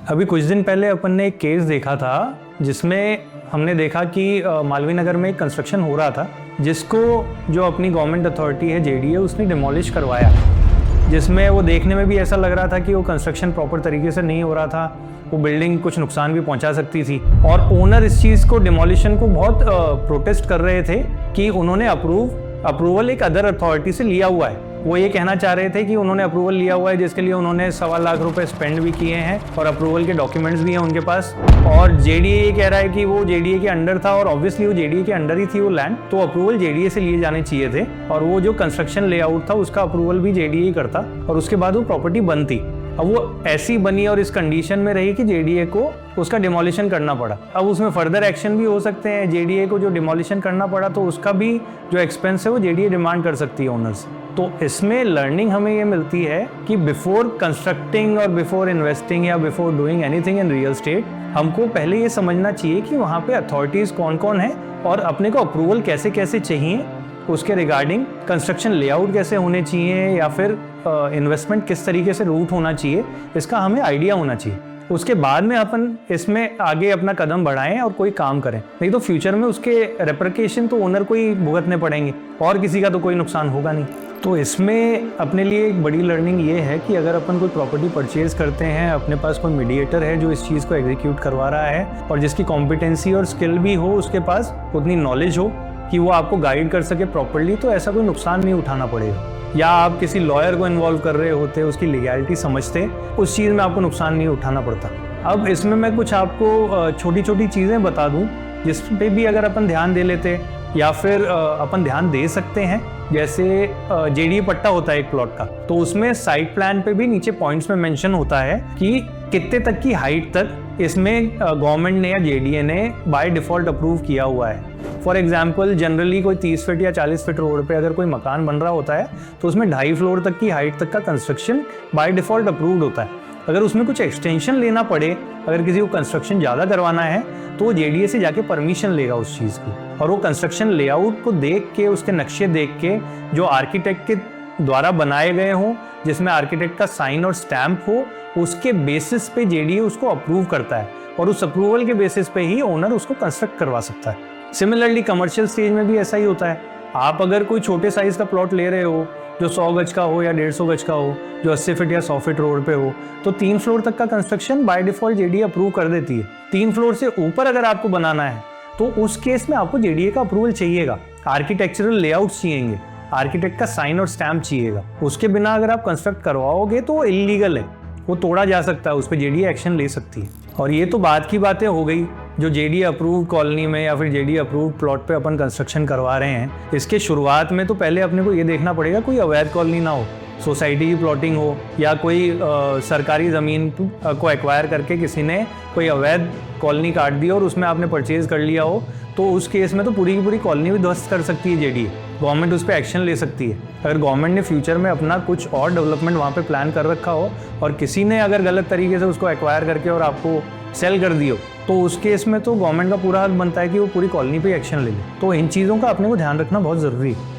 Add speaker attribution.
Speaker 1: अभी कुछ दिन पहले अपन ने एक केस देखा था जिसमें हमने देखा कि मालवीय नगर में एक कंस्ट्रक्शन हो रहा था जिसको जो अपनी गवर्नमेंट अथॉरिटी है जेडीए उसने डिमोलिश करवाया, जिसमें वो देखने में भी ऐसा लग रहा था कि वो कंस्ट्रक्शन प्रॉपर तरीके से नहीं हो रहा था, वो बिल्डिंग कुछ नुकसान भी पहुंचा सकती थी और ओनर इस चीज़ को डिमोलिशन को बहुत प्रोटेस्ट कर रहे थे कि उन्होंने अप्रूवल एक अदर अथॉरिटी से लिया हुआ है। वो ये कहना चाह रहे थे कि उन्होंने अप्रूवल लिया हुआ है जिसके लिए उन्होंने 1.25 लाख रुपए स्पेंड भी किए हैं और अप्रूवल के डॉक्यूमेंट्स भी हैं उनके पास। और जेडीए ये कह रहा है कि वो जेडीए के अंडर था और ऑब्वियसली वो जेडीए के अंडर ही थी वो लैंड, तो अप्रूवल जेडीए से लिए जाने चाहिए थे और वो जो कंस्ट्रक्शन लेआउट था उसका अप्रूवल भी जेडीए ही करता और उसके बाद वो प्रॉपर्टी बनती। अब वो ऐसी बनी और इस कंडीशन में रही कि जेडीए को उसका डिमोलिशन करना पड़ा। अब उसमें फर्दर एक्शन भी हो सकते हैं, जेडीए को जो डिमोलिशन करना पड़ा तो उसका भी जो एक्सपेंस है वो जेडीए डिमांड कर सकती है ओनर से। तो इसमें लर्निंग हमें ये मिलती है कि बिफोर कंस्ट्रक्टिंग और बिफोर इन्वेस्टिंग या before doing anything in real estate हमको पहले ये समझना चाहिए कि वहाँ पे अथॉरिटीज़ कौन कौन है और अपने को अप्रूवल कैसे कैसे चाहिए, उसके रिगार्डिंग कंस्ट्रक्शन लेआउट कैसे होने चाहिए या फिर इन्वेस्टमेंट किस तरीके से रूट होना चाहिए, इसका हमें आइडिया होना चाहिए। उसके बाद में अपन इसमें आगे अपना कदम बढ़ाएं और कोई काम करें, नहीं तो फ्यूचर में उसके रेपरकेशन तो ओनर को ही भुगतने पड़ेंगे और किसी का तो कोई नुकसान होगा नहीं। तो इसमें अपने लिए एक बड़ी लर्निंग ये है कि अगर अपन कोई प्रॉपर्टी परचेज करते हैं, अपने पास कोई मीडिएटर है जो इस चीज़ को एग्जीक्यूट करवा रहा है और जिसकी कॉम्पिटेंसी और स्किल भी हो, उसके पास उतनी नॉलेज हो कि वो आपको गाइड कर सके प्रॉपर्ली, तो ऐसा कोई नुकसान नहीं उठाना पड़ेगा। या आप किसी लॉयर को इन्वॉल्व कर रहे होते, उसकी लीगैलिटी समझते, उस चीज़ में आपको नुकसान नहीं उठाना पड़ता। अब इसमें मैं कुछ आपको छोटी छोटी चीज़ें बता दूं जिस पे भी अगर अपन ध्यान दे लेते या फिर अपन ध्यान दे सकते हैं। जैसे जेडीए पट्टा होता है एक प्लॉट का, तो उसमें साइट प्लान पे भी नीचे पॉइंट्स में मेंशन होता है कि कितने तक की हाइट तक इसमें गवर्नमेंट ने या जेडीए ने बाय डिफॉल्ट अप्रूव किया हुआ है। फॉर एग्जाम्पल जनरली कोई 30 फीट या 40 फीट रोड पे अगर कोई मकान बन रहा होता है तो उसमें 2.5 फ्लोर तक की हाइट तक का कंस्ट्रक्शन बाय डिफॉल्ट अप्रूव्ड होता है। अगर उसमें कुछ एक्सटेंशन लेना पड़े, अगर किसी को कंस्ट्रक्शन ज़्यादा करवाना है तो वो जेडीए से जाके परमिशन लेगा उस चीज़ की, और वो कंस्ट्रक्शन लेआउट को देख के, उसके नक्शे देख के जो आर्किटेक्ट के द्वारा बनाए गए हों, जिसमें आर्किटेक्ट का साइन और स्टैम्प हो, उसके बेसिस पे जेडीए उसको अप्रूव करता है और उस अप्रूवल के बेसिस पे ही ओनर उसको कंस्ट्रक्ट करवा सकता है। सिमिलरली कमर्शियल स्टेज में भी ऐसा ही होता है। आप अगर कोई छोटे साइज का प्लॉट ले रहे हो जो 100 गज का हो या 150 गज का हो, जो 80 फीट या 100 फीट रोड पे हो, तो 3 फ्लोर तक का construction by default JDA approve कर देती है। 3 फ्लोर से ऊपर अगर आपको बनाना है तो उस केस में आपको जेडीए का अप्रूवल चाहिएगा, आर्किटेक्चरल लेआउट चाहिए, आर्किटेक्ट का साइन और स्टैम्प चाहिएगा। उसके बिना अगर आप कंस्ट्रक्ट करवाओगे तो इलीगल है, वो तोड़ा जा सकता है, उस पर जेडीए एक्शन ले सकती है। और ये तो बाद की बातें हो गई जो जेडीए अप्रूव कॉलोनी में या फिर जेडीए अप्रूव प्लॉट पे अपन कंस्ट्रक्शन करवा रहे हैं। इसके शुरुआत में तो पहले अपने को ये देखना पड़ेगा कोई अवैध कॉलोनी ना हो, सोसाइटी की प्लॉटिंग हो या कोई सरकारी ज़मीन को एक्वायर करके किसी ने कोई अवैध कॉलोनी काट दी और उसमें आपने परचेज कर लिया हो, तो उस केस में तो पूरी की पूरी कॉलोनी भी ध्वस्त कर सकती है जेडीए। गवर्नमेंट उस पर एक्शन ले सकती है। अगर गवर्नमेंट ने फ्यूचर में अपना कुछ और डेवलपमेंट वहाँ पे प्लान कर रखा हो और किसी ने अगर गलत तरीके से उसको एक्वायर करके और आपको सेल कर दियो, तो उस केस में तो गवर्नमेंट का पूरा हक बनता है कि वो पूरी कॉलोनी पे एक्शन ले ले। तो इन चीज़ों का अपने को ध्यान रखना बहुत ज़रूरी है।